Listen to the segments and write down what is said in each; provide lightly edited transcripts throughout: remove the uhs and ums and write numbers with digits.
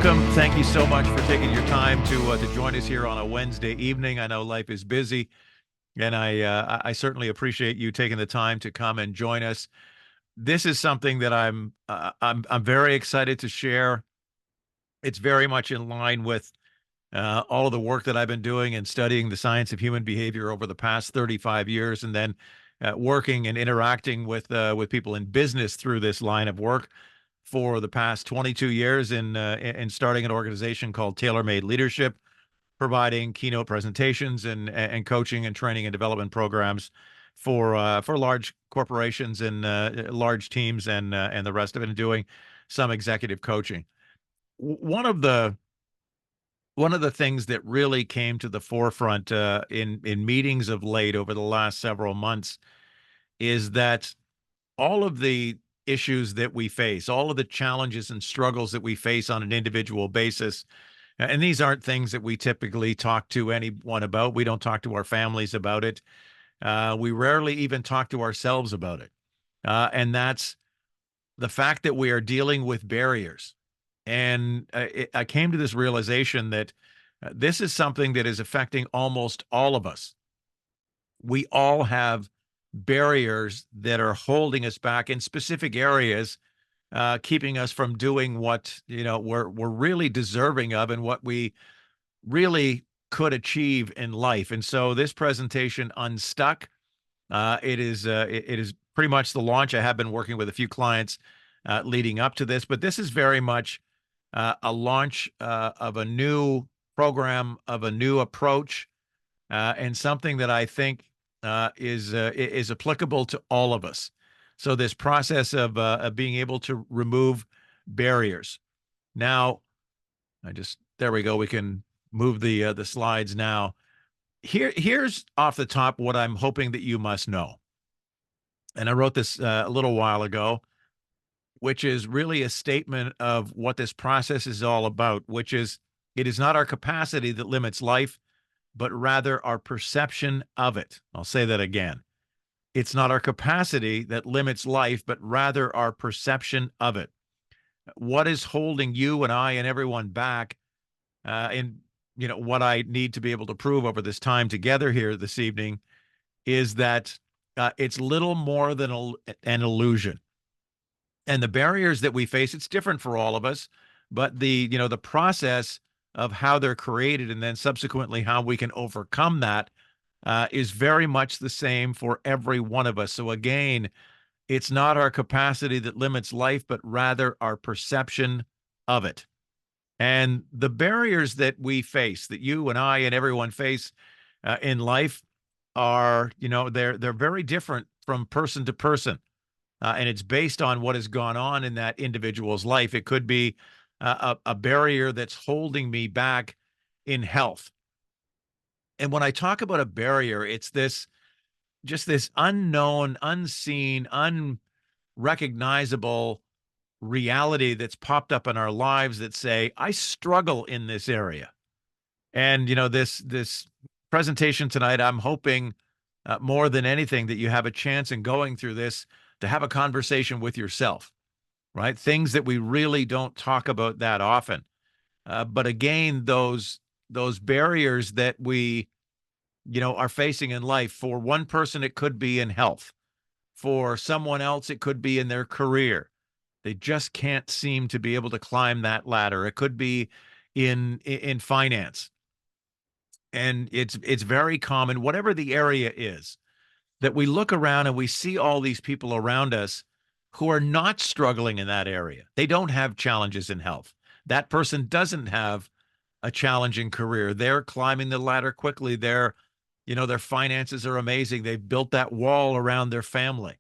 welcome. Thank you so much for taking your time to join us here on a Wednesday evening. I know life is busy, and I certainly appreciate you taking the time to come and join us. This is something that I'm very excited to share. It's very much in line with all of the work that I've been doing and studying the science of human behavior over the past 35 years, and then working and interacting with people in business through this line of work for the past 22 years in starting an organization called Tailor Made Leadership, providing keynote presentations and coaching and training and development programs for large corporations and large teams and the rest of it, and doing some executive coaching. One of the things that really came to the forefront in meetings of late over the last several months is that all of the issues that we face, all of the challenges and struggles that we face on an individual basis, and these aren't things that we typically talk to anyone about. We don't talk to our families about it. We rarely even talk to ourselves about it. And that's the fact that we are dealing with barriers. And I came to this realization that this is something that is affecting almost all of us. We all have barriers that are holding us back in specific areas, keeping us from doing what we're really deserving of and what we really could achieve in life. And so this presentation, Unstuck, it is pretty much the launch. I have been working with a few clients leading up to this, but this is very much a launch of a new program, of a new approach, and something that I think is applicable to all of us. So this process of being able to remove barriers. Now, there we go. We can move the slides now. Here's off the top what I'm hoping that you must know. And I wrote this a little while ago, which is really a statement of what this process is all about, which is it is not our capacity that limits life, but rather our perception of it. I'll say that again. It's not our capacity that limits life, but rather our perception of it. What is holding you and I and everyone back in what I need to be able to prove over this time together here this evening is that it's little more than an illusion. And the barriers that we face, it's different for all of us, but the process of how they're created and then subsequently how we can overcome that is very much the same for every one of us. So again, it's not our capacity that limits life, but rather our perception of it. And the barriers that we face, that you and I and everyone face in life are, they're very different from person to person. And it's based on what has gone on in that individual's life. It could be a barrier that's holding me back in health. And when I talk about a barrier, it's just this unknown, unseen, unrecognizable reality that's popped up in our lives that say, I struggle in this area. And, this presentation tonight, I'm hoping more than anything that you have a chance in going through this to have a conversation with yourself, right? Things that we really don't talk about that often. But again, those barriers that we, are facing in life, for one person, it could be in health. For someone else, it could be in their career. They just can't seem to be able to climb that ladder. It could be in finance. And it's very common, whatever the area is, that we look around and we see all these people around us who are not struggling in that area. They don't have challenges in health. That person doesn't have a challenging career. They're climbing the ladder quickly. Their finances are amazing. They've built that wall around their family,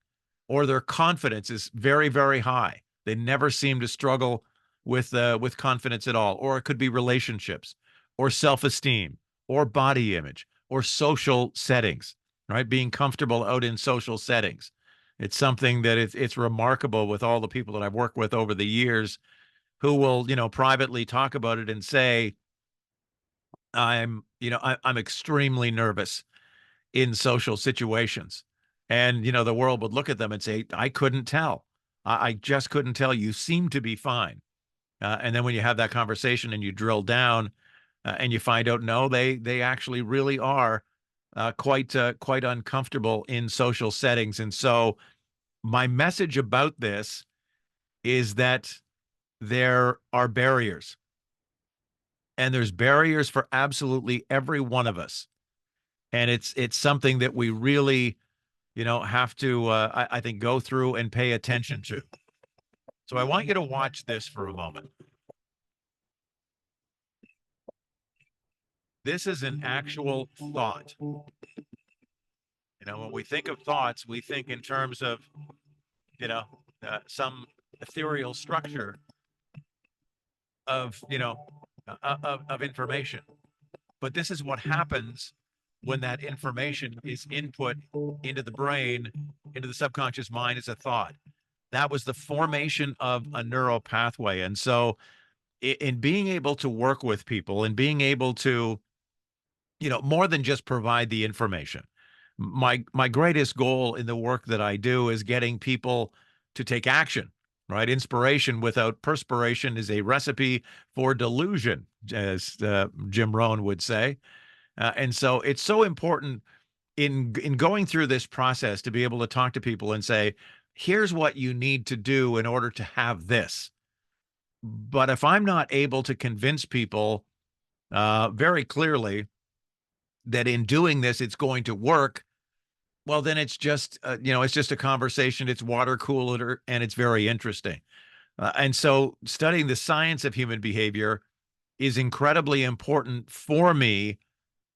or their confidence is very, very high. They never seem to struggle with confidence at all. Or it could be relationships, or self-esteem, or body image, or social settings, right? Being comfortable out in social settings. It's something that it's remarkable with all the people that I've worked with over the years who will, privately talk about it and say, I'm extremely nervous in social situations. And, the world would look at them and say, I couldn't tell. I just couldn't tell. You seem to be fine. And then when you have that conversation and you drill down and you find out, no, they actually really are quite uncomfortable in social settings. And so my message about this is that there are barriers, and there's barriers for absolutely every one of us. And it's something that we really, have to, I think, go through and pay attention to. So I want you to watch this for a moment. This is an actual thought. When we think of thoughts, we think in terms of, you know, some ethereal structure of, of information. But this is what happens when that information is input into the brain, into the subconscious mind as a thought. That was the formation of a neural pathway. And so in being able to work with people and being able to, more than just provide the information. My greatest goal in the work that I do is getting people to take action, right? Inspiration without perspiration is a recipe for delusion, as Jim Rohn would say. And so it's so important in going through this process to be able to talk to people and say, here's what you need to do in order to have this. But if I'm not able to convince people very clearly that in doing this it's going to work, well, then it's just it's just a conversation. It's water cooler, and it's very interesting. And so, studying the science of human behavior is incredibly important for me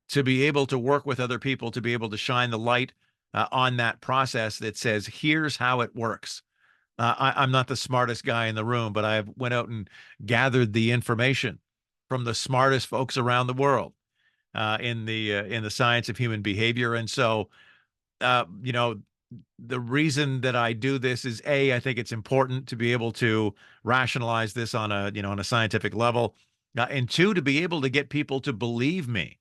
to be able to work with other people, to be able to shine the light on that process that says, here's how it works. I'm not the smartest guy in the room, but I went out and gathered the information from the smartest folks around the world in the science of human behavior. And so, uh, you know, the reason that I do this is I think it's important to be able to rationalize this on a scientific level, and two, to be able to get people to believe me.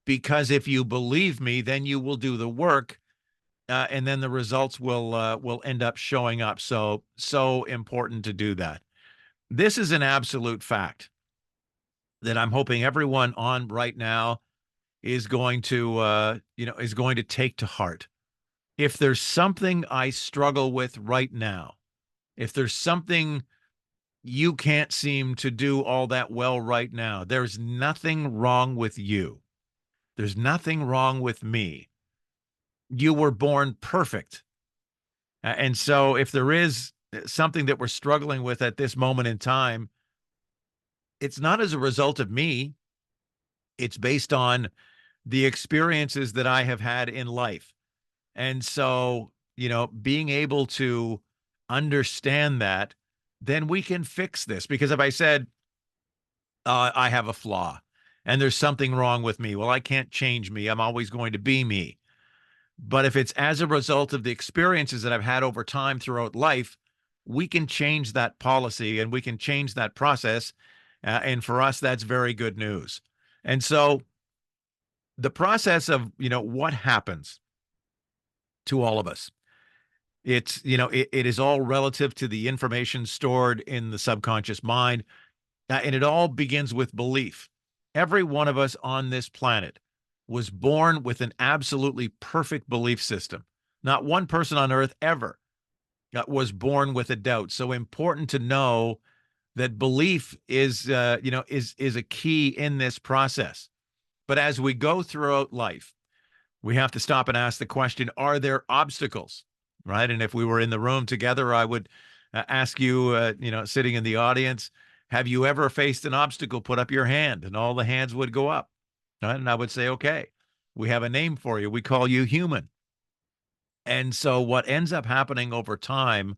Because if you believe me, then you will do the work, and then the results will end up showing up. So important to do that. This is an absolute fact that I'm hoping everyone on right now is going to is going to take to heart. If there's something I struggle with right now, if there's something you can't seem to do all that well right now, there's nothing wrong with you. There's nothing wrong with me. You were born perfect. And so if there is something that we're struggling with at this moment in time, it's not as a result of me. It's based on the experiences that I have had in life. And so, being able to understand that, then we can fix this. Because if I said, I have a flaw and there's something wrong with me, well, I can't change me. I'm always going to be me. But if it's as a result of the experiences that I've had over time throughout life, we can change that policy and we can change that process. And for us, that's very good news. And so the process of, what happens to all of us, it is all relative to the information stored in the subconscious mind. And it all begins with belief. Every one of us on this planet was born with an absolutely perfect belief system. Not one person on earth ever was born with a doubt. So important to know that belief is a key in this process. But as we go throughout life, we have to stop and ask the question, are there obstacles? Right? And if we were in the room together, I would ask you, sitting in the audience, have you ever faced an obstacle? Put up your hand, and all the hands would go up. Right? And I would say, okay, we have a name for you. We call you human. And so what ends up happening over time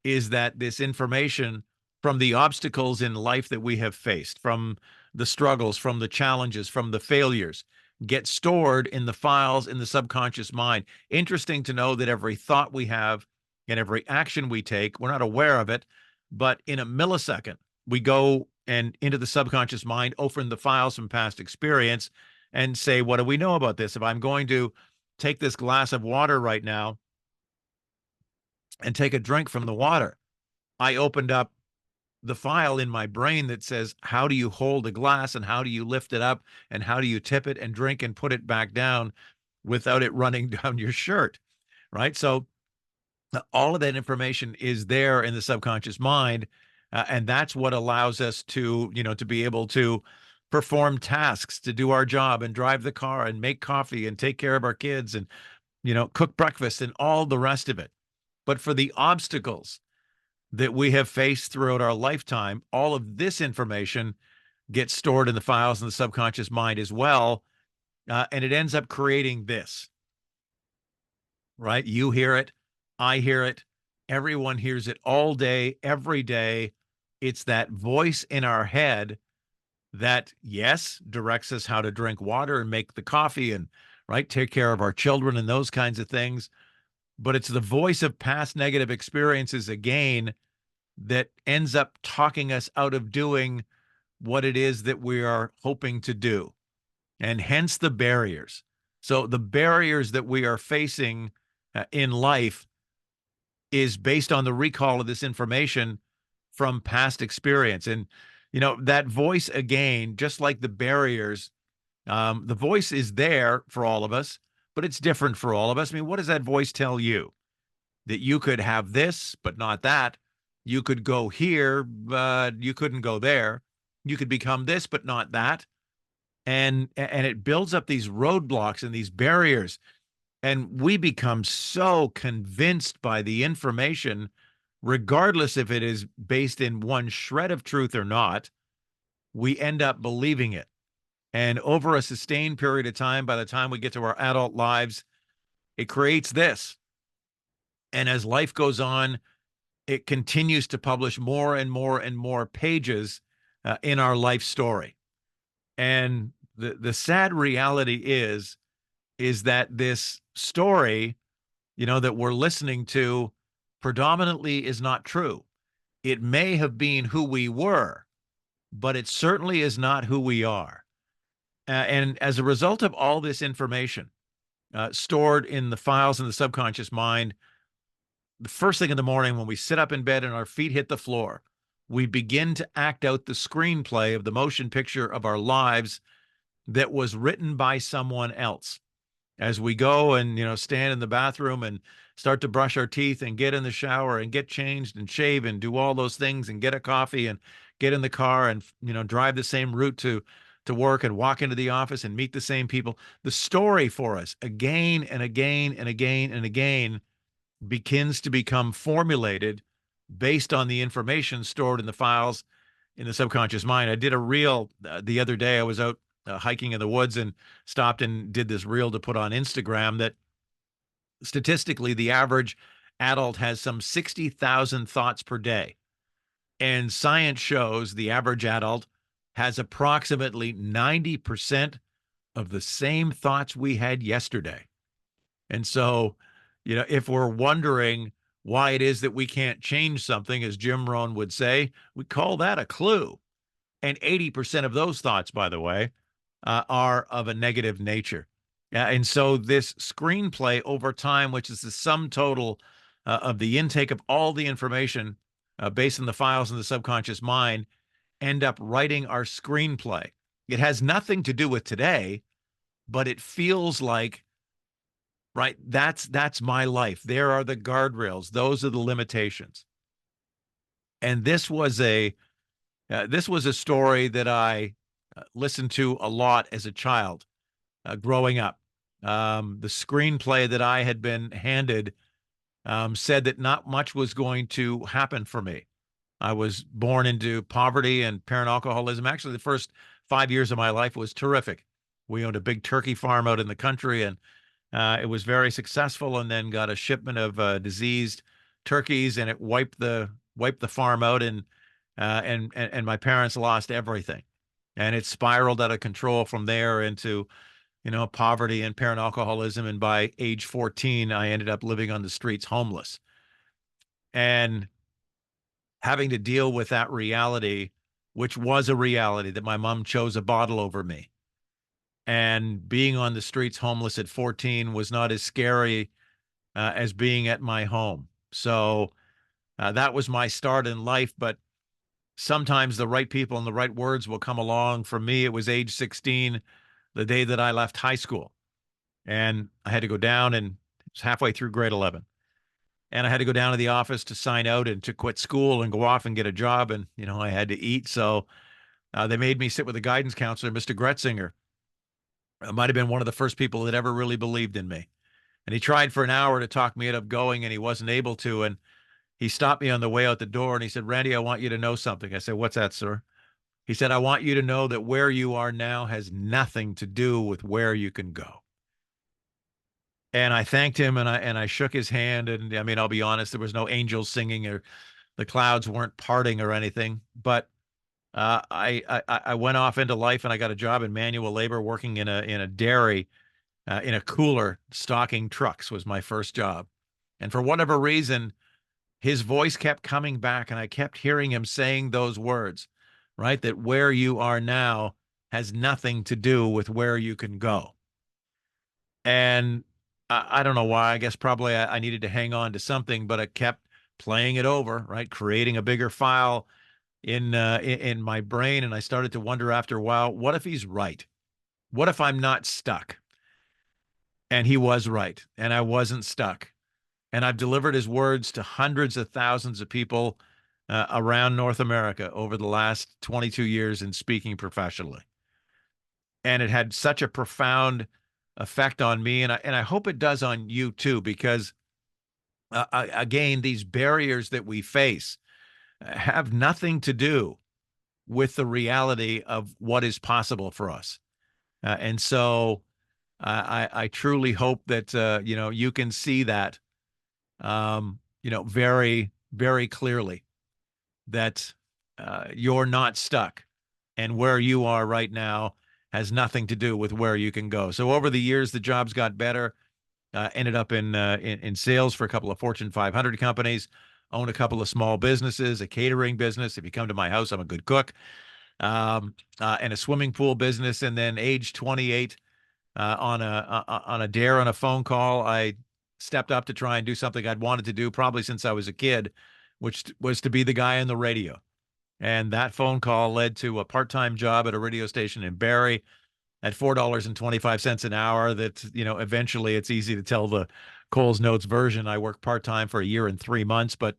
is that this information from the obstacles in life that we have faced, from the struggles, from the challenges, from the failures, get stored in the files in the subconscious mind. Interesting to know that every thought we have and every action we take, we're not aware of it, but in a millisecond, we go and into the subconscious mind, open the files from past experience, and say, what do we know about this? If I'm going to take this glass of water right now and take a drink from the water, I opened up the file in my brain that says, how do you hold a glass and how do you lift it up and how do you tip it and drink and put it back down without it running down your shirt, right? So all of that information is there in the subconscious mind, and that's what allows us to, to be able to perform tasks, to do our job and drive the car and make coffee and take care of our kids and, cook breakfast and all the rest of it. But for the obstacles that we have faced throughout our lifetime, all of this information gets stored in the files in the subconscious mind as well. And it ends up creating this, right? You hear it, I hear it, everyone hears it all day, every day. It's that voice in our head that, yes, directs us how to drink water and make the coffee and, right, take care of our children and those kinds of things. But it's the voice of past negative experiences again that ends up talking us out of doing what it is that we are hoping to do, and hence the barriers. So the barriers that we are facing in life is based on the recall of this information from past experience. And, that voice again, just like the barriers, the voice is there for all of us, but it's different for all of us. I mean, what does that voice tell you? That you could have this, but not that. You could go here, but you couldn't go there. You could become this, but not that. And it builds up these roadblocks and these barriers. And we become so convinced by the information, regardless if it is based in one shred of truth or not, we end up believing it. And over a sustained period of time, by the time we get to our adult lives, it creates this. And as life goes on, it continues to publish more and more and more pages in our life story. And the sad reality is that this story, that we're listening to predominantly is not true. It may have been who we were, but it certainly is not who we are. And as a result of all this information stored in the files in the subconscious mind, the first thing in the morning when we sit up in bed and our feet hit the floor, we begin to act out the screenplay of the motion picture of our lives that was written by someone else. As we go and, stand in the bathroom and start to brush our teeth and get in the shower and get changed and shave and do all those things and get a coffee and get in the car and, drive the same route to work and walk into the office and meet the same people. The story for us again and again and again and again begins to become formulated based on the information stored in the files in the subconscious mind. I did a reel the other day. I was out hiking in the woods and stopped and did this reel to put on Instagram that statistically the average adult has some 60,000 thoughts per day. And science shows the average adult has approximately 90% of the same thoughts we had yesterday. And so, if we're wondering why it is that we can't change something, as Jim Rohn would say, we call that a clue. And 80% of those thoughts, by the way, are of a negative nature. And so this screenplay over time, which is the sum total of the intake of all the information based on the files in the subconscious mind, end up writing our screenplay. It has nothing to do with today, but it feels like, right, that's my life. There are the guardrails. Those are the limitations. And this was a story that I listened to a lot as a child growing up. The screenplay that I had been handed said that not much was going to happen for me. I was born into poverty and parent alcoholism. Actually, the first 5 years of my life was terrific. We owned a big turkey farm out in the country, and it was very successful. And then got a shipment of diseased turkeys, and it wiped the farm out, and my parents lost everything, and it spiraled out of control from there into poverty and parent alcoholism. And by age 14, I ended up living on the streets, homeless, and having to deal with that reality, which was a reality that my mom chose a bottle over me. And being on the streets homeless at 14 was not as scary as being at my home. So that was my start in life. But sometimes the right people and the right words will come along. For me, it was age 16, the day that I left high school. And I had to go down, and it was halfway through grade 11. And I had to go down to the office to sign out and to quit school and go off and get a job. And, I had to eat. So they made me sit with a guidance counselor, Mr. Gretzinger. It might have been one of the first people that ever really believed in me. And he tried for an hour to talk me out of going, and he wasn't able to. And he stopped me on the way out the door and he said, "Randy, I want you to know something." I said, "What's that, sir?" He said, "I want you to know that where you are now has nothing to do with where you can go." And I thanked him, and I shook his hand. And I mean, I'll be honest, there was no angels singing or the clouds weren't parting or anything. But I went off into life, and I got a job in manual labor working in a dairy, in a cooler, stocking trucks was my first job. And for whatever reason, his voice kept coming back, and I kept hearing him saying those words, right? That where you are now has nothing to do with where you can go. And I don't know why. I guess probably I needed to hang on to something, but I kept playing it over, right? Creating a bigger file in my brain. And I started to wonder after a while, what if he's right? What if I'm not stuck? And he was right, and I wasn't stuck. And I've delivered his words to hundreds of thousands of people around North America over the last 22 years in speaking professionally. And it had such a profound effect on me. And I hope it does on you too, because again, these barriers that we face have nothing to do with the reality of what is possible for us. And so I truly hope that, you can see that, very, very clearly, that you're not stuck, and where you are right now has nothing to do with where you can go. So over the years, the jobs got better. Ended up in sales for a couple of Fortune 500 companies. Own a couple of small businesses, a catering business. If you come to my house, I'm a good cook. And a swimming pool business. And then, age 28, on a dare on a phone call, I stepped up to try and do something I'd wanted to do probably since I was a kid, which was to be the guy on the radio. And that phone call led to a part-time job at a radio station in Barrie at $4.25 an hour. That, eventually, it's easy to tell the Coles Notes version. I worked part-time for a year and 3 months, but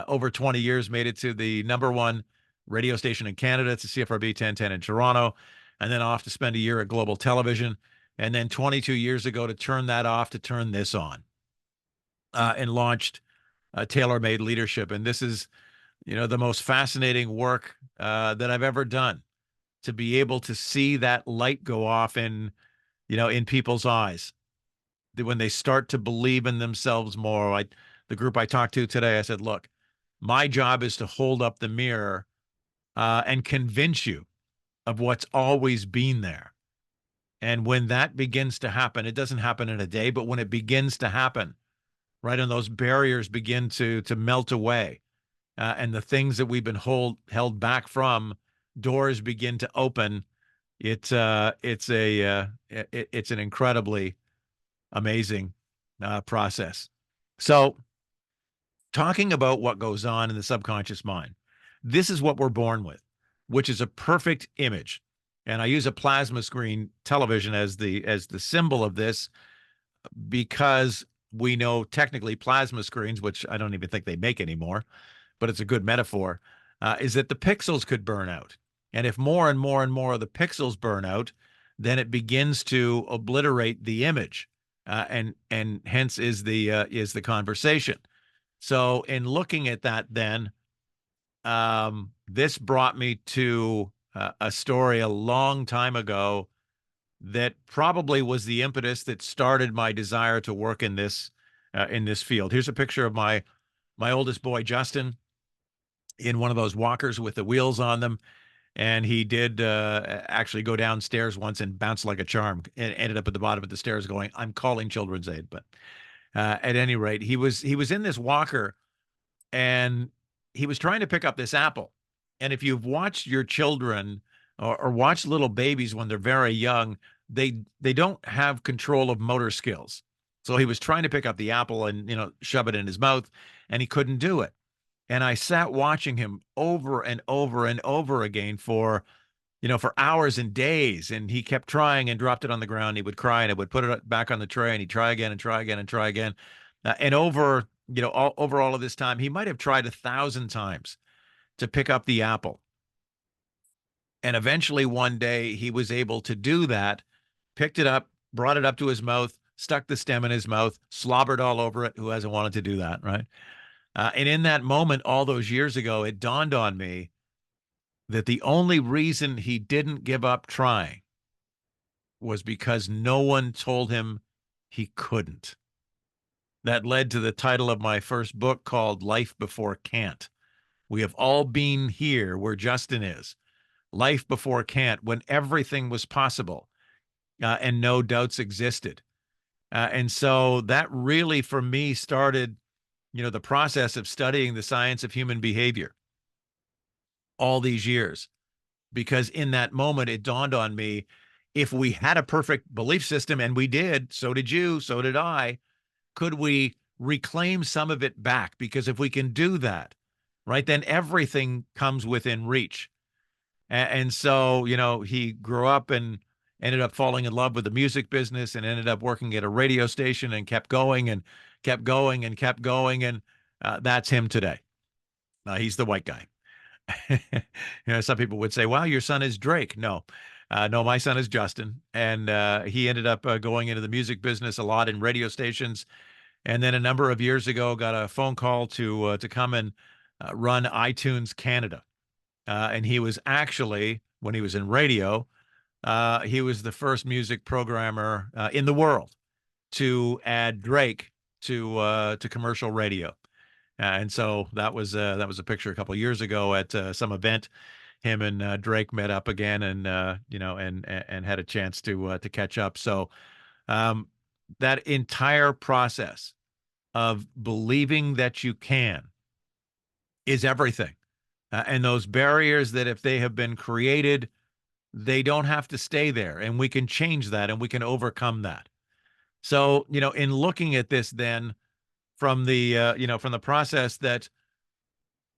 over 20 years, made it to the number one radio station in Canada. It's a CFRB 1010 in Toronto, and then off to spend a year at Global Television. And then 22 years ago, to turn that off, to turn this on, and launched Tailor-Made Leadership. And this is, the most fascinating work that I've ever done, to be able to see that light go off in people's eyes when they start to believe in themselves more. The group I talked to today, I said, look, my job is to hold up the mirror and convince you of what's always been there. And when that begins to happen, it doesn't happen in a day, but when it begins to happen, right, and those barriers begin to melt away, and the things that we've been held back from, doors begin to open. It's an incredibly amazing process. So, talking about what goes on in the subconscious mind, this is what we're born with, which is a perfect image. And I use a plasma screen television as the symbol of this, because we know technically plasma screens, which I don't even think they make anymore, but it's a good metaphor, is that the pixels could burn out. And if more and more and more of the pixels burn out, then it begins to obliterate the image, and hence is the conversation. So in looking at that, then this brought me to a story a long time ago that probably was the impetus that started my desire to work in this field. Here's a picture of my oldest boy, Justin, in one of those walkers with the wheels on them. And he did actually go downstairs once and bounce like a charm, and ended up at the bottom of the stairs going, "I'm calling Children's Aid." But at any rate, he was in this walker, and he was trying to pick up this apple. And if you've watched your children, or watch little babies when they're very young, they don't have control of motor skills. So he was trying to pick up the apple and shove it in his mouth, and he couldn't do it. And I sat watching him over and over and over again for, for hours and days. And he kept trying and dropped it on the ground. He would cry and I would put it back on the tray and he'd try again and try again and try again. And over, over all of this time, he might have tried 1,000 times to pick up the apple. And eventually one day he was able to do that, picked it up, brought it up to his mouth, stuck the stem in his mouth, slobbered all over it. Who hasn't wanted to do that, right? And in that moment, all those years ago, it dawned on me that the only reason he didn't give up trying was because no one told him he couldn't. That led to the title of my first book called Life Before Can't. We have all been here where Justin is. Life before can't, when everything was possible and no doubts existed. And so that really, for me, started, the process of studying the science of human behavior all these years. Because in that moment, it dawned on me, if we had a perfect belief system, and we did, so did you, so did I, could we reclaim some of it back? Because if we can do that, right, then everything comes within reach. And so, he grew up and ended up falling in love with the music business and ended up working at a radio station and kept going and kept going and kept going. And that's him today. He's the white guy. Some people would say, wow, your son is Drake. No, no, my son is Justin. And he ended up going into the music business a lot in radio stations. And then a number of years ago, got a phone call to come and run iTunes Canada. And he was actually, when he was in radio, he was the first music programmer in the world to add Drake to commercial radio. And so that was a picture a couple of years ago at some event. Him and Drake met up again, and and had a chance to catch up. So that entire process of believing that you can is everything. And those barriers that, if they have been created, they don't have to stay there, and we can change that and we can overcome that. So, in looking at this, then from the process that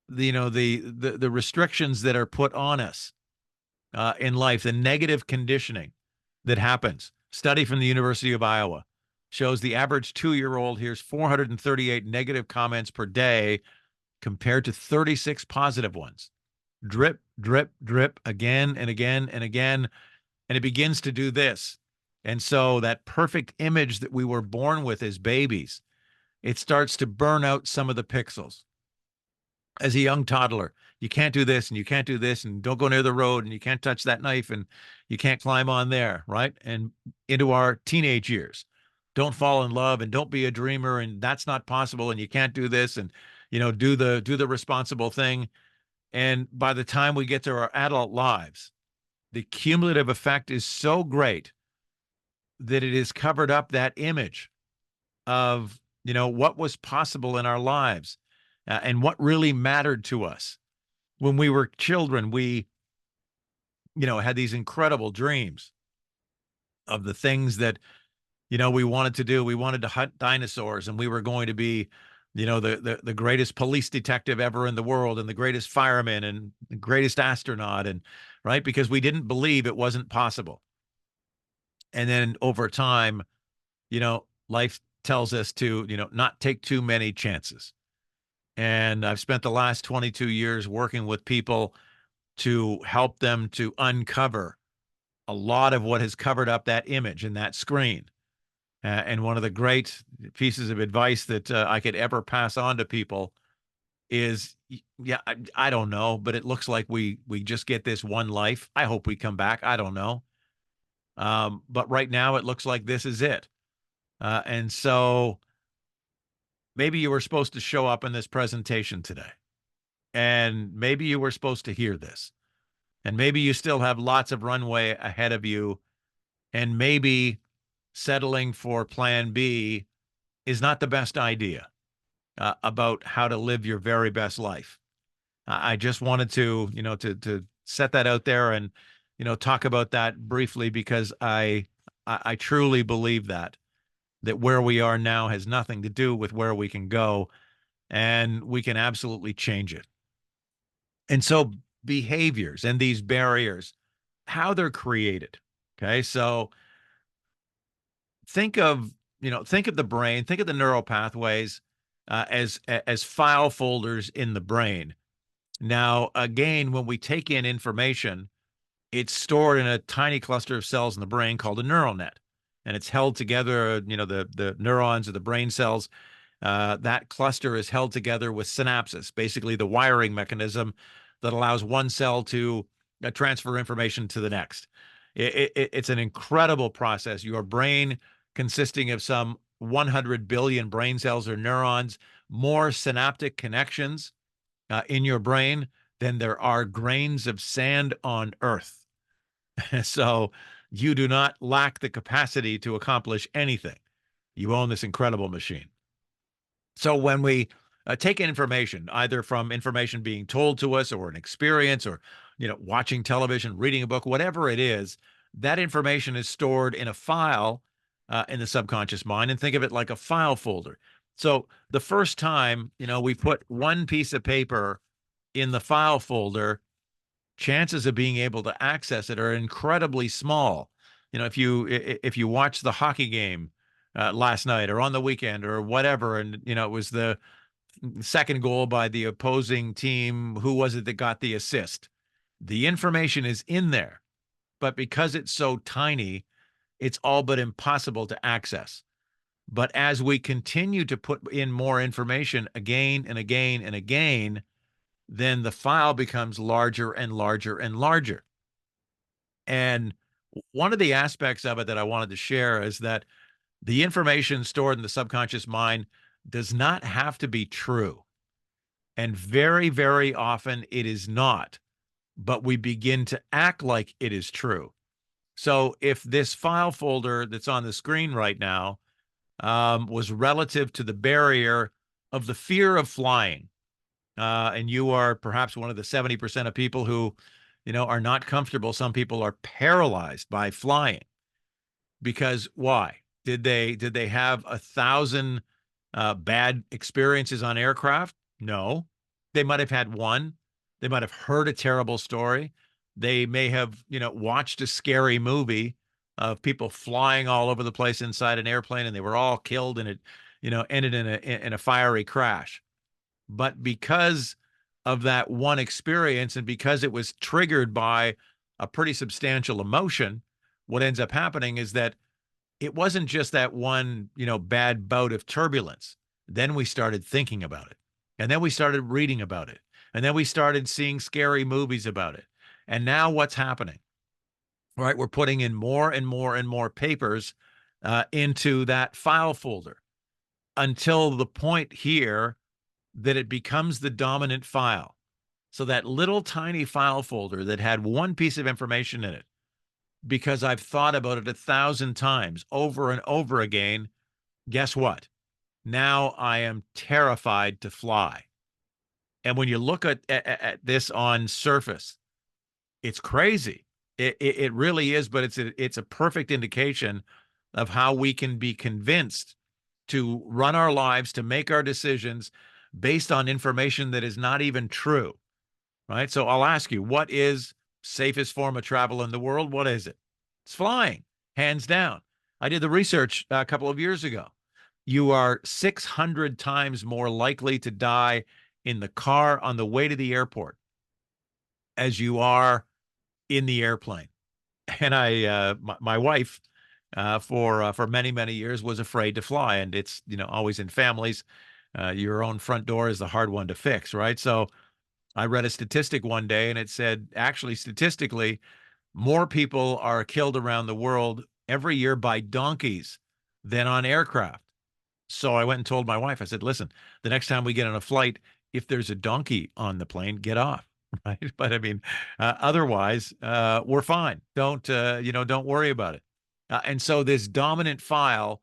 the restrictions that are put on us in life, the negative conditioning that happens. Study from the University of Iowa shows the average 2-year-old hears 438 negative comments per day compared to 36 positive ones. Drip, drip, drip, again and again and again. And it begins to do this. And so that perfect image that we were born with as babies, it starts to burn out some of the pixels. As a young toddler, you can't do this and you can't do this and don't go near the road and you can't touch that knife and you can't climb on there, right? And into our teenage years, don't fall in love and don't be a dreamer and that's not possible and you can't do this and do the responsible thing. And by the time we get to our adult lives, the cumulative effect is so great that it has covered up that image of what was possible in our lives and what really mattered to us. When we were children, we had these incredible dreams of the things that we wanted to do. We wanted to hunt dinosaurs, and we were going to be the greatest police detective ever in the world, and the greatest fireman, and the greatest astronaut, and right, because we didn't believe it wasn't possible. And then over time, life tells us to not take too many chances. And I've spent the last 22 years working with people to help them to uncover a lot of what has covered up that image and that screen. And one of the great pieces of advice that I could ever pass on to people is, yeah, I don't know, but it looks like we just get this one life. I hope we come back. I don't know. But right now it looks like this is it. And so maybe you were supposed to show up in this presentation today, and maybe you were supposed to hear this, and maybe you still have lots of runway ahead of you, and maybe settling for plan B is not the best idea about how to live your very best life. I just wanted to, to set that out there and, talk about that briefly, because I truly believe that where we are now has nothing to do with where we can go. and we can absolutely change it. And so behaviors and these barriers, how they're created. Okay. So think of, think of the brain, think of the neural pathways as file folders in the brain. Now, again, when we take in information, it's stored in a tiny cluster of cells in the brain called a neural net, and it's held together. The neurons or the brain cells, that cluster is held together with synapses, basically the wiring mechanism that allows one cell to transfer information to the next. It's an incredible process. Your brain, consisting of some 100 billion brain cells or neurons, more synaptic connections in your brain than there are grains of sand on Earth. So you do not lack the capacity to accomplish anything. You own this incredible machine. So when we take in information, either from information being told to us or an experience or, watching television, reading a book, whatever it is, that information is stored in a file in the subconscious mind, and think of it like a file folder. So the first time, we put one piece of paper in the file folder, chances of being able to access it are incredibly small. If you watch the hockey game last night or on the weekend or whatever, and it was the second goal by the opposing team, who was it that got the assist? The information is in there, but because it's so tiny, it's all but impossible to access. But as we continue to put in more information again and again and again, then the file becomes larger and larger and larger. And one of the aspects of it that I wanted to share is that the information stored in the subconscious mind does not have to be true. And very, very often it is not, but we begin to act like it is true. So if this file folder that's on the screen right now was relative to the barrier of the fear of flying, and you are perhaps one of the 70% of people who, are not comfortable. Some people are paralyzed by flying. Because why? Did they have 1,000 bad experiences on aircraft? No. They might have had one. They might have heard a terrible story. They may have, watched a scary movie of people flying all over the place inside an airplane, and they were all killed, and it, ended in a fiery crash. But because of that one experience, and because it was triggered by a pretty substantial emotion, what ends up happening is that it wasn't just that one, bad bout of turbulence. Then we started thinking about it. And then we started reading about it. And then we started seeing scary movies about it. And now what's happening? Right? We're putting in more and more and more papers into that file folder until the point here that it becomes the dominant file. So that little tiny file folder that had one piece of information in it, because I've thought about it 1,000 times over and over again, guess what? Now I am terrified to fly. And when you look at this on surface, it's crazy. It really is, but it's a perfect indication of how we can be convinced to run our lives, to make our decisions based on information that is not even true, right? So I'll ask you, what is safest form of travel in the world? What is it? It's flying, hands down. I did the research a couple of years ago. You are 600 times more likely to die in the car on the way to the airport as you are in the airplane. And my wife, for many, many years was afraid to fly. And it's, always in families, your own front door is the hard one to fix, right? So I read a statistic one day, and it said, actually, statistically, more people are killed around the world every year by donkeys than on aircraft. So I went and told my wife, I said, listen, the next time we get on a flight, if there's a donkey on the plane, get off. Right. But I mean, otherwise, we're fine. Don't worry about it. And so this dominant file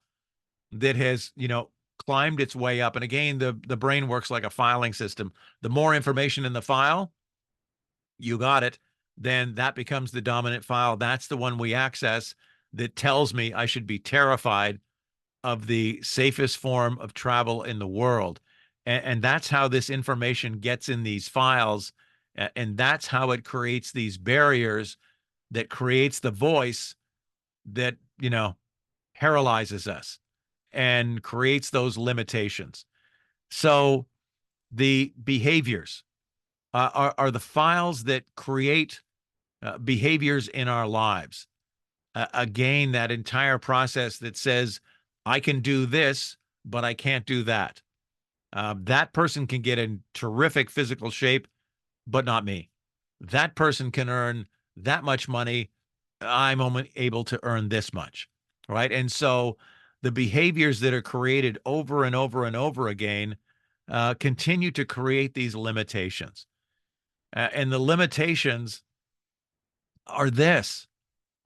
that has, climbed its way up. And again, the brain works like a filing system. The more information in the file, you got it, then that becomes the dominant file. That's the one we access, that tells me I should be terrified of the safest form of travel in the world. And that's how this information gets in these files. And that's how it creates these barriers that creates the voice that, paralyzes us and creates those limitations. So the behaviors are the files that create behaviors in our lives. Again, that entire process that says, I can do this, but I can't do that. That person can get in terrific physical shape, but not me. That person can earn that much money. I'm only able to earn this much. Right. And so the behaviors that are created over and over and over again continue to create these limitations. And the limitations are this.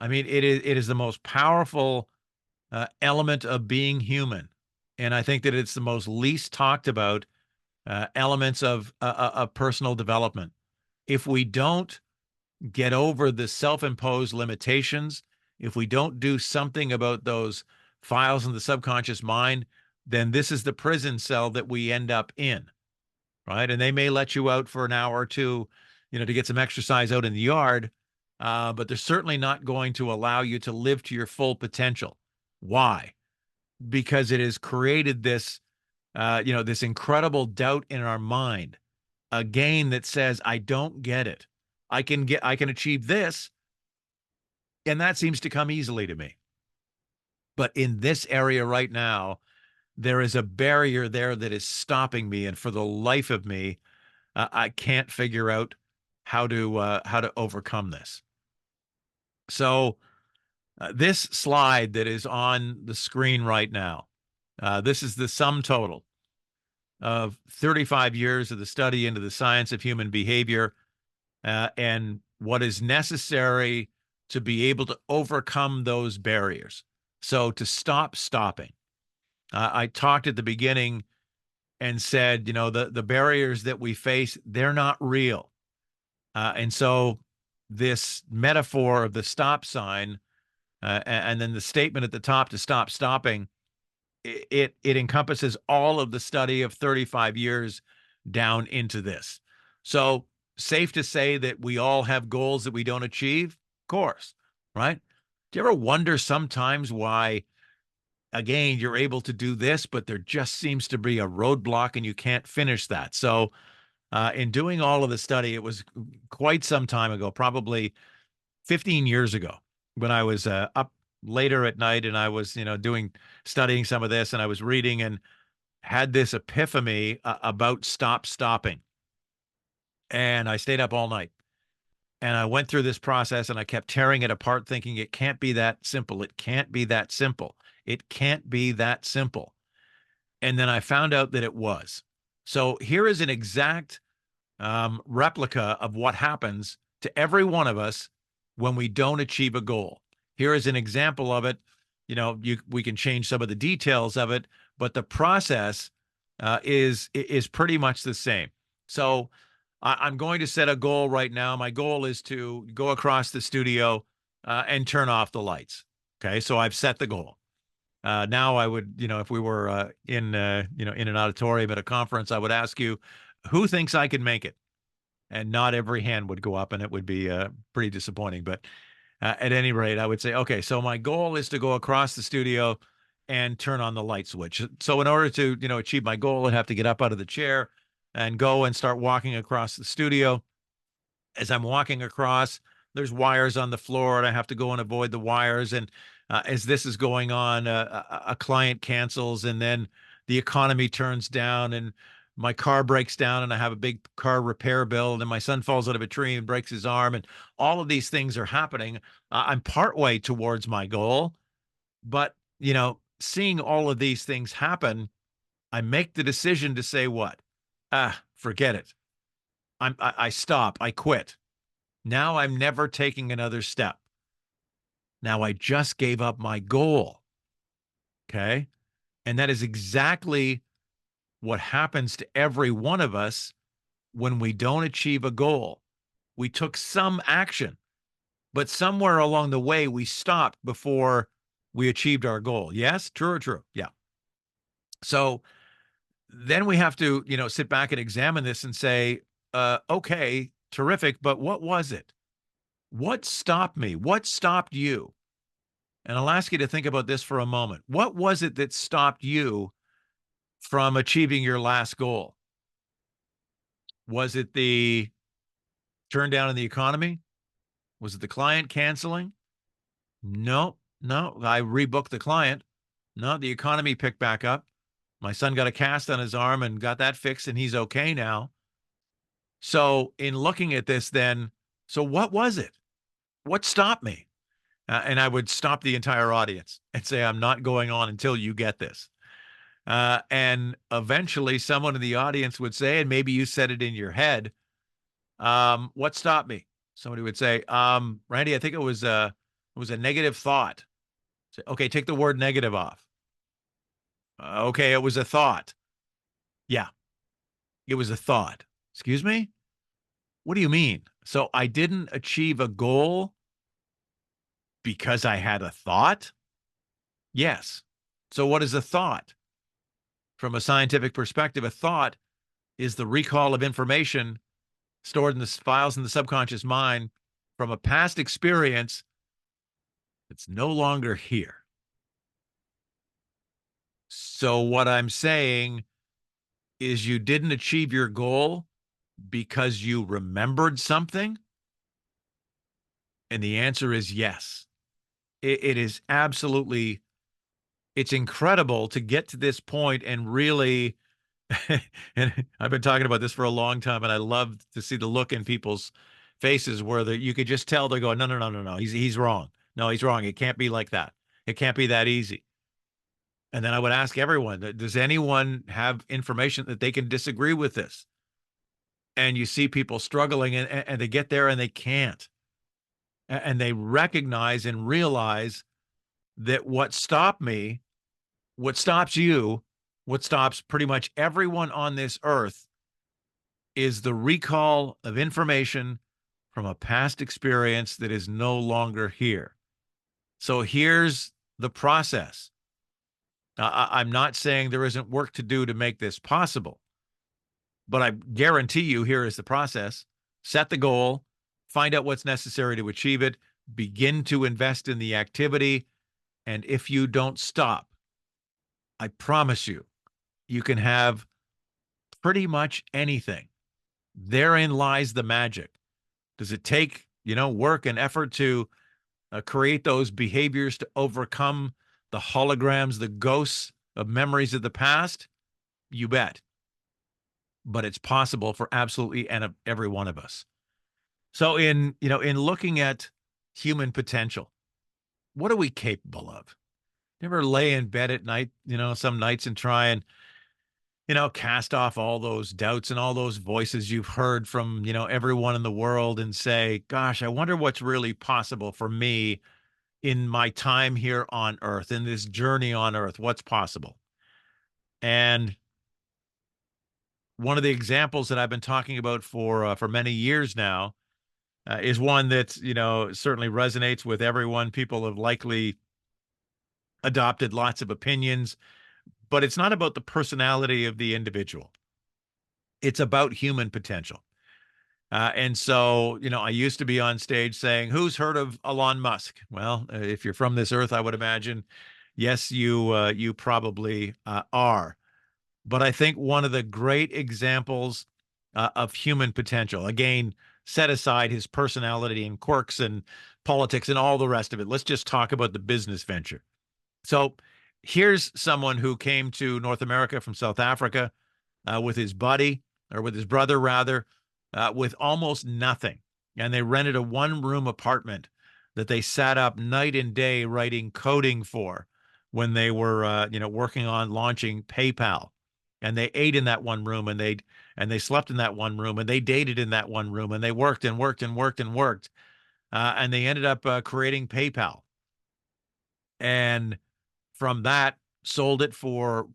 I mean, it is the most powerful element of being human. And I think that it's the most least talked about elements of personal development. If we don't get over the self-imposed limitations, if we don't do something about those files in the subconscious mind, then this is the prison cell that we end up in, right? And they may let you out for an hour or two, to get some exercise out in the yard, but they're certainly not going to allow you to live to your full potential. Why? Because it has created this, this incredible doubt in our mind, a game that says, I don't get it. I can achieve this, and that seems to come easily to me. But in this area right now, there is a barrier there that is stopping me, and for the life of me, I can't figure out how to overcome this. So this slide that is on the screen right now, this is the sum total of 35 years of the study into the science of human behavior and what is necessary to be able to overcome those barriers. So to stop stopping. I talked at the beginning and said, the barriers that we face, they're not real. And so this metaphor of the stop sign and then the statement at the top to stop stopping, it encompasses all of the study of 35 years down into this. So safe to say that we all have goals that we don't achieve? Of course, right? Do you ever wonder sometimes why, again, you're able to do this, but there just seems to be a roadblock and you can't finish that? So in doing all of the study, it was quite some time ago, probably 15 years ago, when I was up later at night and I was, studying some of this, and I was reading and had this epiphany about stop stopping. And I stayed up all night and I went through this process and I kept tearing it apart, thinking it can't be that simple. It can't be that simple. It can't be that simple. And then I found out that it was. So here is an exact replica of what happens to every one of us when we don't achieve a goal. Here is an example of it. We can change some of the details of it, but the process is pretty much the same. So I'm going to set a goal right now. My goal is to go across the studio and turn off the lights. Okay, so I've set the goal. Now I would, if we were in an auditorium at a conference, I would ask you, who thinks I can make it? And not every hand would go up, and it would be pretty disappointing. But at any rate, I would say, okay, so my goal is to go across the studio and turn on the light switch. So in order to, achieve my goal, I'd have to get up out of the chair and go and start walking across the studio. As I'm walking across, there's wires on the floor, and I have to go and avoid the wires. And as this is going on, a client cancels, and then the economy turns down, and my car breaks down, and I have a big car repair bill, and then my son falls out of a tree and breaks his arm, and all of these things are happening. I'm partway towards my goal, but seeing all of these things happen, I make the decision to say what? Forget it. I stop. I quit. Now I'm never taking another step. Now I just gave up my goal. Okay. And that is exactly what happens to every one of us when we don't achieve a goal. We took some action, but somewhere along the way, we stopped before we achieved our goal. Yes? True or true? Yeah. So then we have to, sit back and examine this and say, okay, terrific, but what was it? What stopped me? What stopped you? And I'll ask you to think about this for a moment. What was it that stopped you from achieving your last goal? Was it the turn down in the economy? Was it the client canceling? No, no. I rebooked the client. No, the economy picked back up. My son got a cast on his arm and got that fixed, and he's okay now. So, in looking at this, then, so what was it? What stopped me? And I would stop the entire audience and say, I'm not going on until you get this. And eventually, someone in the audience would say, and maybe you said it in your head, what stopped me? Somebody would say, Randy, I think it was a negative thought. Say, okay, take the word negative off. Okay, it was a thought. Yeah, it was a thought. Excuse me? What do you mean? So I didn't achieve a goal because I had a thought? Yes. So what is a thought? From a scientific perspective, a thought is the recall of information stored in the files in the subconscious mind from a past experience that's no longer here. So what I'm saying is you didn't achieve your goal because you remembered something? And the answer is yes. It is absolutely, it's incredible to get to this point and really, and I've been talking about this for a long time, and I love to see the look in people's faces where you could just tell they're going, no, no, no, no, no, he's wrong. No, he's wrong. It can't be like that. It can't be that easy. And then I would ask everyone, does anyone have information that they can disagree with this? And you see people struggling and they get there and they can't. And they recognize and realize that what stopped me, what stops you, what stops pretty much everyone on this earth is the recall of information from a past experience that is no longer here. So here's the process. I'm not saying there isn't work to do to make this possible, but I guarantee you here is the process. Set the goal, find out what's necessary to achieve it, begin to invest in the activity. And if you don't stop, I promise you, you can have pretty much anything. Therein lies the magic. Does it take, work and effort to create those behaviors to overcome the holograms, the ghosts of memories of the past? You bet. But it's possible for absolutely every one of us. So in looking at human potential, what are we capable of? You ever lay in bed at night, some nights and try and, cast off all those doubts and all those voices you've heard from, everyone in the world and say, gosh, I wonder what's really possible for me in my time here on earth, in this journey on earth, what's possible? And one of the examples that I've been talking about for many years now is one that, certainly resonates with everyone. People have likely adopted lots of opinions, but it's not about the personality of the individual. It's about human potential. And so, I used to be on stage saying, who's heard of Elon Musk? Well, if you're from this earth, I would imagine, yes, you probably are. But I think one of the great examples of human potential, again, set aside his personality and quirks and politics and all the rest of it. Let's just talk about the business venture. So here's someone who came to North America from South Africa with his buddy, or with his brother rather, with almost nothing. And they rented a one-room apartment that they sat up night and day writing coding for when they were, working on launching PayPal. And they ate in that one room, and they slept in that one room, and they dated in that one room, and they worked and worked and worked and worked. And they ended up creating PayPal. And from that, sold it for,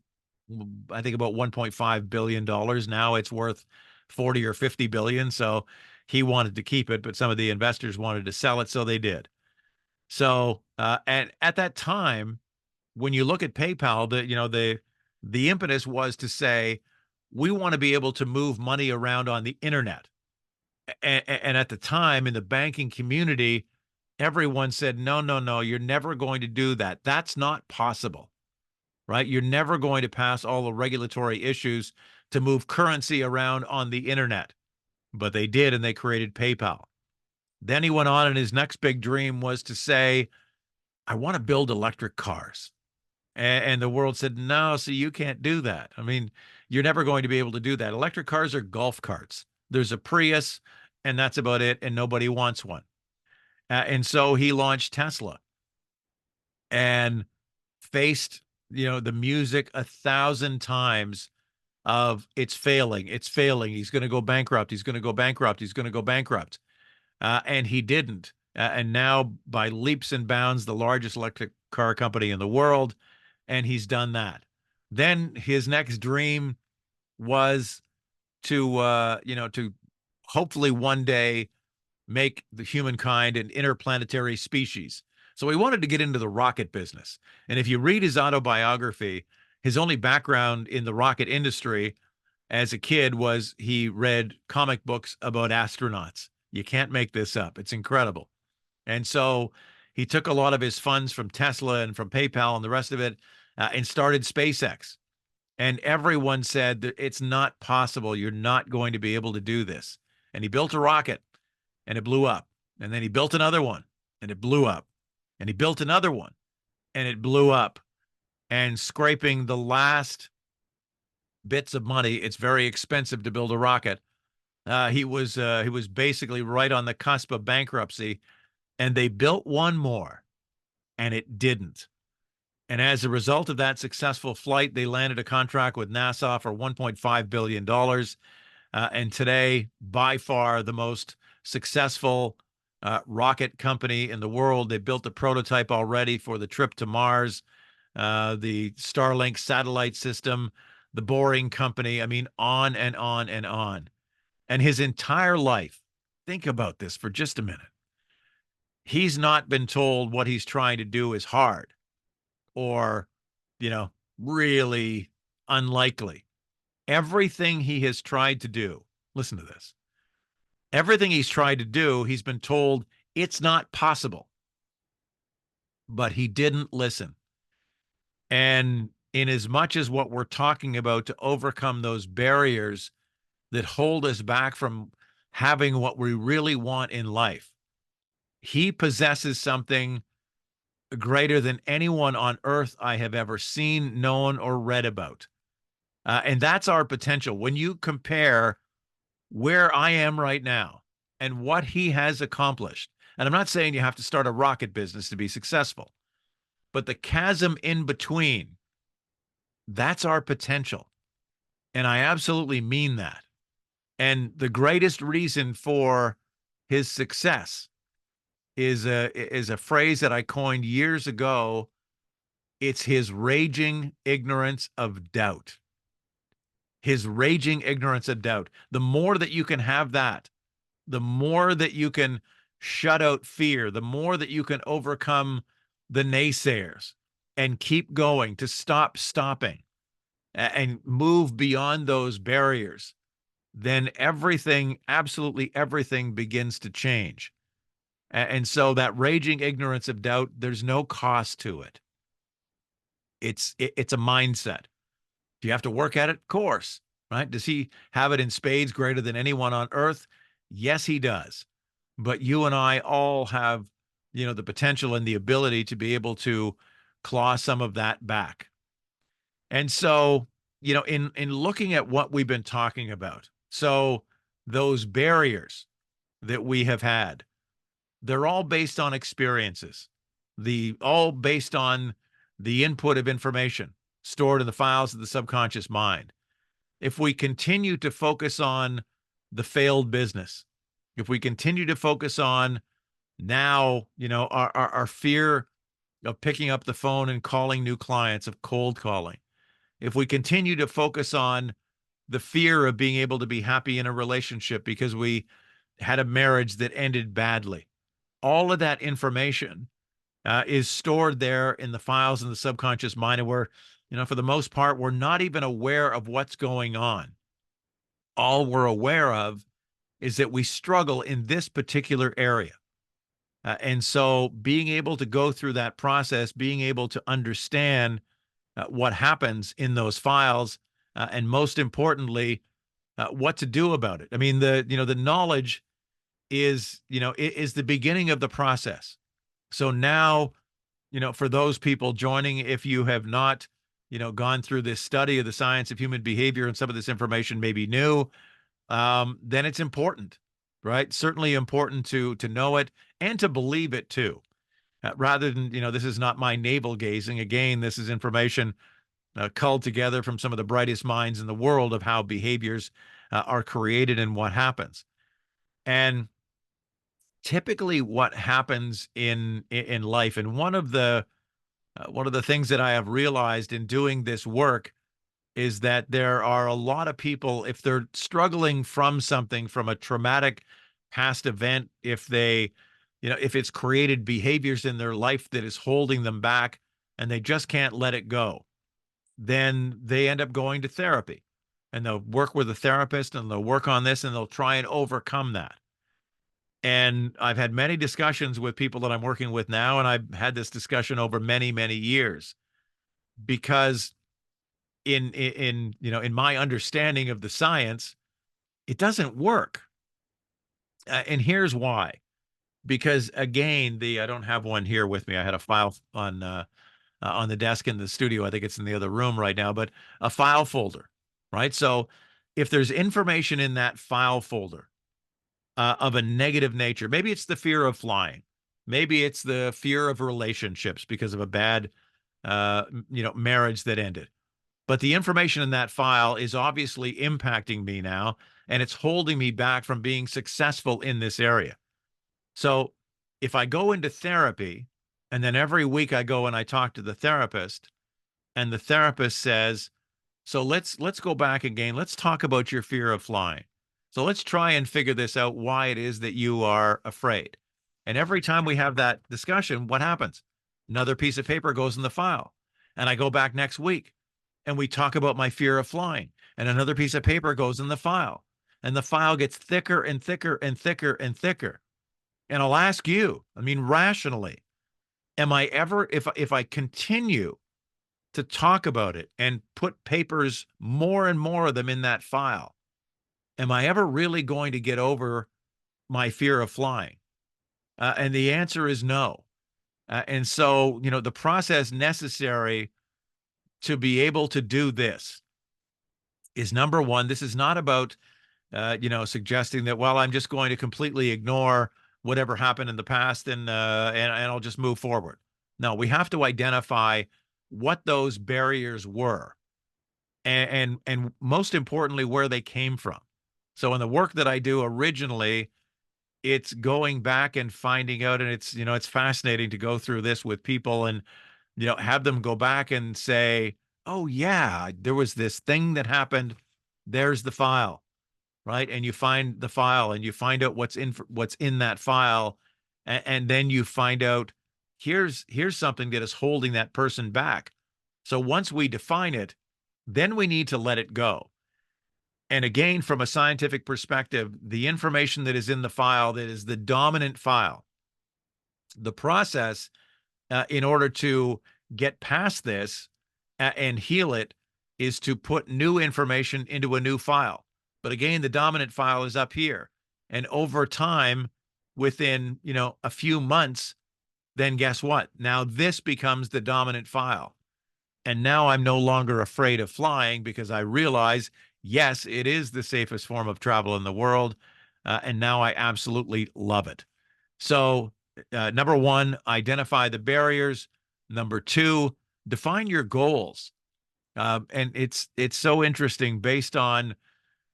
I think, about $1.5 billion. Now it's worth 40 or 50 billion. So he wanted to keep it, but some of the investors wanted to sell it. So they did. So, and at that time, when you look at PayPal, the impetus was to say, we want to be able to move money around on the internet. And at the time in the banking community, everyone said, no, no, no, you're never going to do that. That's not possible, right? You're never going to pass all the regulatory issues to move currency around on the internet. But they did, and they created PayPal. Then he went on, and his next big dream was to say, I want to build electric cars. And the world said, no, see, you can't do that. I mean, you're never going to be able to do that. Electric cars are golf carts. There's a Prius, and that's about it. And nobody wants one. And so he launched Tesla and faced, the music 1,000 times of it's failing. It's failing. He's going to go bankrupt. He's going to go bankrupt. He's going to go bankrupt. And he didn't. And now, by leaps and bounds, the largest electric car company in the world. And he's done that. Then his next dream was to hopefully one day make the humankind an interplanetary species. So he wanted to get into the rocket business. And if you read his autobiography, his only background in the rocket industry as a kid was he read comic books about astronauts. You can't make this up. It's incredible. And so he took a lot of his funds from Tesla and from PayPal and the rest of it and started SpaceX. And everyone said that it's not possible. You're not going to be able to do this. And he built a rocket and it blew up. And then he built another one and it blew up. And he built another one and it blew up. And scraping the last bits of money, it's very expensive to build a rocket. He was basically right on the cusp of bankruptcy, and they built one more, and it didn't. And as a result of that successful flight, they landed a contract with NASA for $1.5 billion. And today, by far the most successful rocket company in the world. They built a prototype already for the trip to Mars, the Starlink satellite system, the Boring Company. I mean, on and on and on. And his entire life, think about this for just a minute. He's not been told what he's trying to do is hard or, really unlikely. Everything he has tried to do, listen to this. Everything he's tried to do, he's been told it's not possible. But he didn't listen. And in as much as what we're talking about to overcome those barriers that hold us back from having what we really want in life, he possesses something greater than anyone on earth I have ever seen, known, or read about. And that's our potential. When you compare where I am right now and what he has accomplished, and I'm not saying you have to start a rocket business to be successful, but the chasm in between, that's our potential. And I absolutely mean that. And the greatest reason for his success is a phrase that I coined years ago. It's his raging ignorance of doubt. His raging ignorance of doubt. The more that you can have that, the more that you can shut out fear, the more that you can overcome the naysayers and keep going, to stop stopping and move beyond those barriers, then everything, absolutely everything, begins to change. And so that raging ignorance of doubt, there's no cost to it. It's a mindset. Do you have to work at it? Of course, right? Does he have it in spades greater than anyone on earth? Yes, he does. But you and I all have, the potential and the ability to be able to claw some of that back. And so, in looking at what we've been talking about, so those barriers that we have had, they're all based on experiences, all based on the input of information stored in the files of the subconscious mind. If we continue to focus on the failed business, if we continue to focus on now, our fear of picking up the phone and calling new clients, of cold calling, if we continue to focus on the fear of being able to be happy in a relationship because we had a marriage that ended badly, all of that information is stored there in the files in the subconscious mind, and we're, for the most part, we're not even aware of what's going on. all we're aware of is that we struggle in this particular area. And so being able to go through that process, being able to understand what happens in those files, and most importantly, what to do about it. I mean, the knowledge is, is the beginning of the process. So now, for those people joining, if you have not, gone through this study of the science of human behavior and some of this information may be new, then it's important, right? Certainly important to know it and to believe it too. Rather than, this is not my navel gazing. Again, this is information culled together from some of the brightest minds in the world of how behaviors are created and what happens. And typically, what happens in life, and one of the things that I have realized in doing this work is that there are a lot of people, if they're struggling from something, from a traumatic past event, if they, if it's created behaviors in their life that is holding them back and they just can't let it go, then they end up going to therapy and they'll work with a therapist and they'll work on this and they'll try and overcome that. And I've had many discussions with people that I'm working with now, and I've had this discussion over many, many years because in my understanding of the science, it doesn't work. And here's why. Because again, the I don't have one here with me. I had a file on the desk in the studio. I think it's in the other room right now, but a file folder, right? So if there's information in that file folder of a negative nature, maybe it's the fear of flying, maybe it's the fear of relationships because of a bad, marriage that ended. But the information in that file is obviously impacting me now, and it's holding me back from being successful in this area. So if I go into therapy, and then every week I go and I talk to the therapist, and the therapist says, so let's go back again. Let's talk about your fear of flying. So let's try and figure this out, why it is that you are afraid. And every time we have that discussion, what happens? Another piece of paper goes in the file. And I go back next week and we talk about my fear of flying. And another piece of paper goes in the file. And the file gets thicker and thicker and thicker and thicker. And I'll ask you, I mean, rationally, am I ever, if I continue to talk about it and put papers, more and more of them in that file, am I ever really going to get over my fear of flying? And the answer is no. And so, the process necessary to be able to do this is, number one, this is not about, suggesting that, well, I'm just going to completely ignore whatever happened in the past and I'll just move forward. No, we have to identify what those barriers were and most importantly, where they came from. So in the work that I do originally, it's going back and finding out, and it's fascinating to go through this with people and, have them go back and say, oh yeah, there was this thing that happened. There's the file, right? And you find the file and you find out what's in that file. And then you find out here's something that is holding that person back. So once we define it, then we need to let it go. And again, from a scientific perspective, the information that is in the file, that is the dominant file, the process in order to get past this and heal it is to put new information into a new file. But again, the dominant file is up here. And over time, within, a few months, then guess what? Now this becomes the dominant file. And now I'm no longer afraid of flying because I realize, yes, it is the safest form of travel in the world. And now I absolutely love it. So, number one, identify the barriers. Number two, define your goals. And it's so interesting based on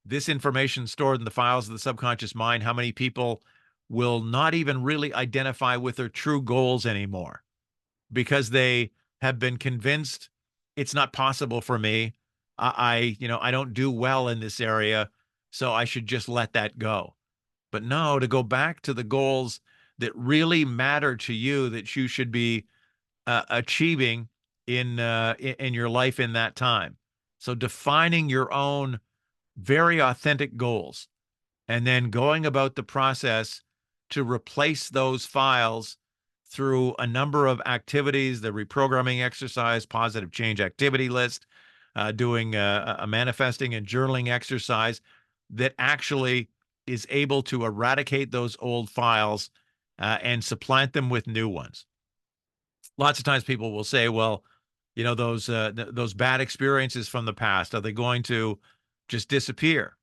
this information stored in the files of the subconscious mind, how many people will not even really identify with their true goals anymore because they have been convinced it's not possible for me. I don't do well in this area, so I should just let that go. But no, to go back to the goals that really matter to you, that you should be achieving in your life in that time. So defining your own very authentic goals, and then going about the process to replace those files through a number of activities, the reprogramming exercise, positive change activity list, doing a manifesting and journaling exercise that actually is able to eradicate those old files and supplant them with new ones. Lots of times people will say, well, those bad experiences from the past, are they going to just disappear?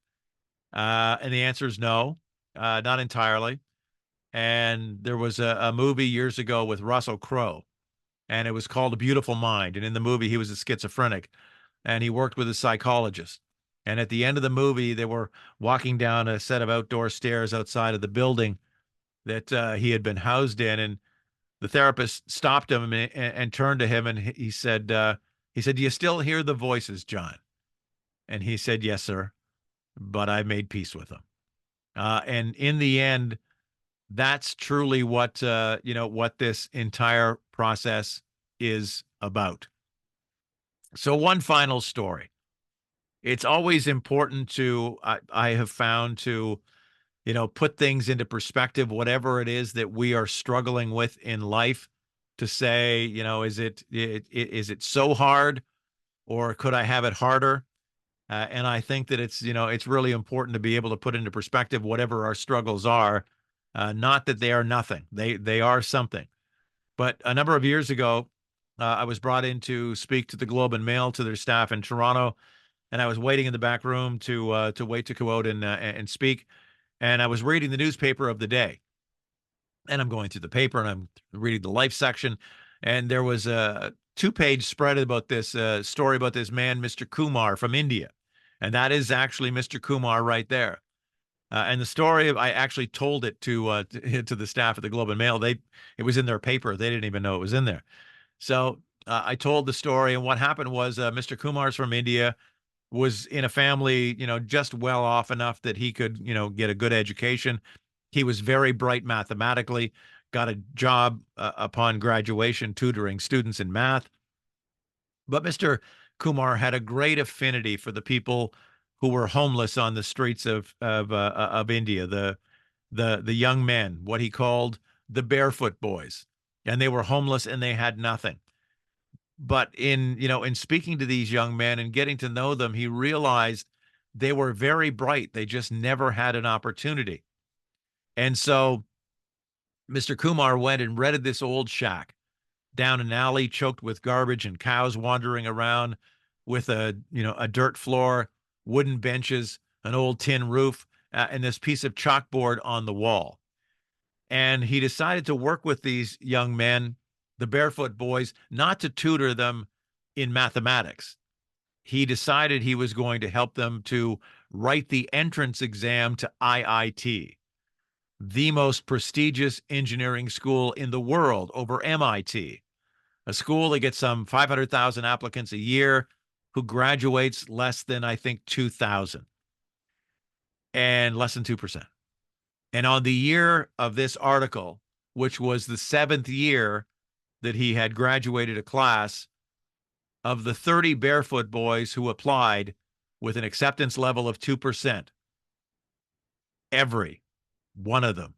And the answer is no, not entirely. And there was a movie years ago with Russell Crowe, and it was called A Beautiful Mind. And in the movie, he was a schizophrenic, and he worked with a psychologist. And at the end of the movie, they were walking down a set of outdoor stairs outside of the building that he had been housed in, and the therapist stopped him and turned to him, and he said, "Do you still hear the voices, John?" And he said, "Yes, sir, but I made peace with them." And in the end, that's truly what this entire process is about. So one final story. It's always important to I have found to put things into perspective, whatever it is that we are struggling with in life, to say, is it so hard, or could I have it harder? And I think that it's really important to be able to put into perspective whatever our struggles are, not that they are nothing. They are something. But a number of years ago, I was brought in to speak to the Globe and Mail, to their staff in Toronto, and I was waiting in the back room to wait to go out and speak. And I was reading the newspaper of the day, and I'm going through the paper and I'm reading the life section, and there was a two-page spread about this story about this man, Mr. Kumar from India, and that is actually Mr. Kumar right there. And the story, I actually told it to the staff at the Globe and Mail. It was in their paper. They didn't even know it was in there. So I told the story, and what happened was Mr. Kumar's from India, was in a family, just well off enough that he could, get a good education. He was very bright mathematically, got a job upon graduation tutoring students in math. But Mr. Kumar had a great affinity for the people who were homeless on the streets of India, the young men, what he called the barefoot boys, and they were homeless and they had nothing. But in speaking to these young men and getting to know them, he realized they were very bright. They just never had an opportunity. And so Mr. Kumar went and rented this old shack down an alley choked with garbage and cows wandering around, with a dirt floor, wooden benches, an old tin roof, and this piece of chalkboard on the wall. And he decided to work with these young men, the barefoot boys, not to tutor them in mathematics. He decided he was going to help them to write the entrance exam to IIT, the most prestigious engineering school in the world, over MIT, a school that gets some 500,000 applicants a year, who graduates less than, I think, 2,000, and less than 2%. And on the year of this article, which was the seventh year that he had graduated a class, of the 30 barefoot boys who applied with an acceptance level of 2%, every one of them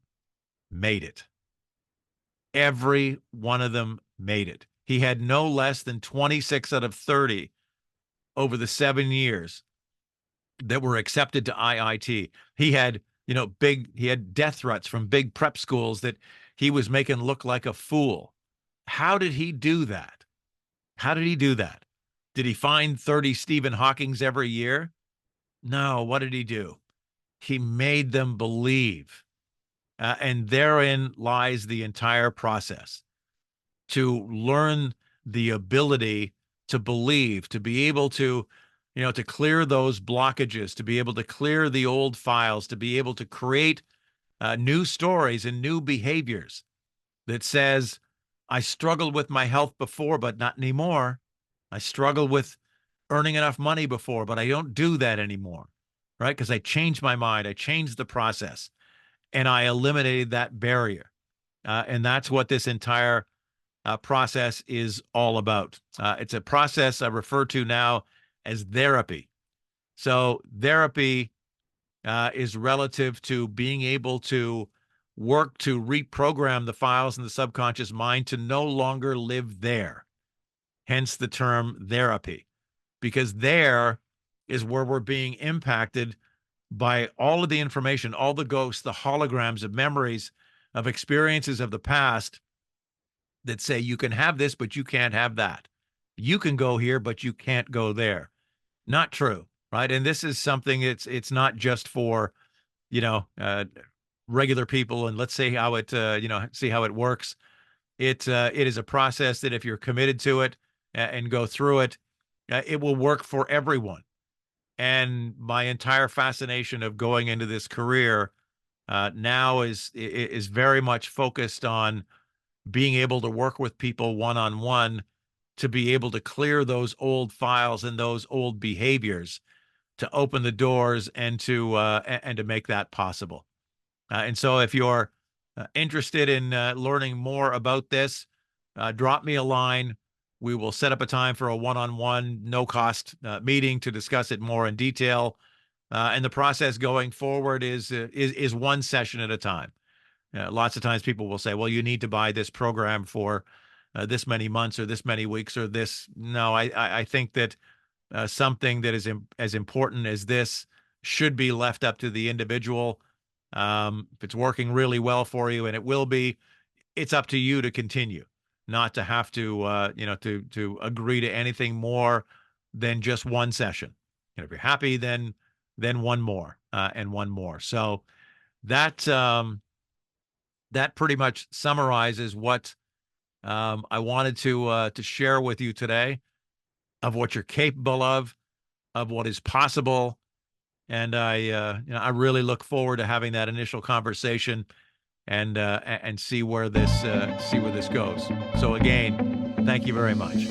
made it. Every one of them made it. He had no less than 26 out of 30 over the 7 years that were accepted to IIT. He had, he had death threats from big prep schools that he was making look like a fool. How did he do that? How did he do that? Did he find 30 Stephen Hawkings every year? No. What did he do? He made them believe. And therein lies the entire process, to learn the ability to believe, to be able to, to clear those blockages, to be able to clear the old files, to be able to create new stories and new behaviors that says, I struggled with my health before, but not anymore. I struggled with earning enough money before, but I don't do that anymore, right? Because I changed my mind. I changed the process, and I eliminated that barrier. And that's what this entire process is all about. It's a process I refer to now as therapy. So therapy is relative to being able to work to reprogram the files in the subconscious mind to no longer live there. Hence the term therapy, because there is where we're being impacted by all of the information, all the ghosts, the holograms of memories, of experiences of the past that say you can have this, but you can't have that. You can go here, but you can't go there. Not true, right? And this is something, it's not just for, you know, regular people. And let's see how it, see how it works. It is a process that if you're committed to it and go through it, it will work for everyone. And my entire fascination of going into this career now is very much focused on being able to work with people one on one to be able to clear those old files and those old behaviors to open the doors and to make that possible. And so, if you're interested in learning more about this, drop me a line. We will set up a time for a one-on-one, no-cost meeting to discuss it more in detail. And the process going forward is one session at a time. Lots of times, people will say, "Well, you need to buy this program for this many months or this many weeks or this." No, I think that something that is as important as this should be left up to the individual. If it's working really well for you, and it will be, it's up to you to continue, not to have to, to agree to anything more than just one session. And if you're happy, then one more and one more. So that that pretty much summarizes what I wanted to share with you today, of what you're capable of what is possible. And I really look forward to having that initial conversation and see where this goes. So again, thank you very much.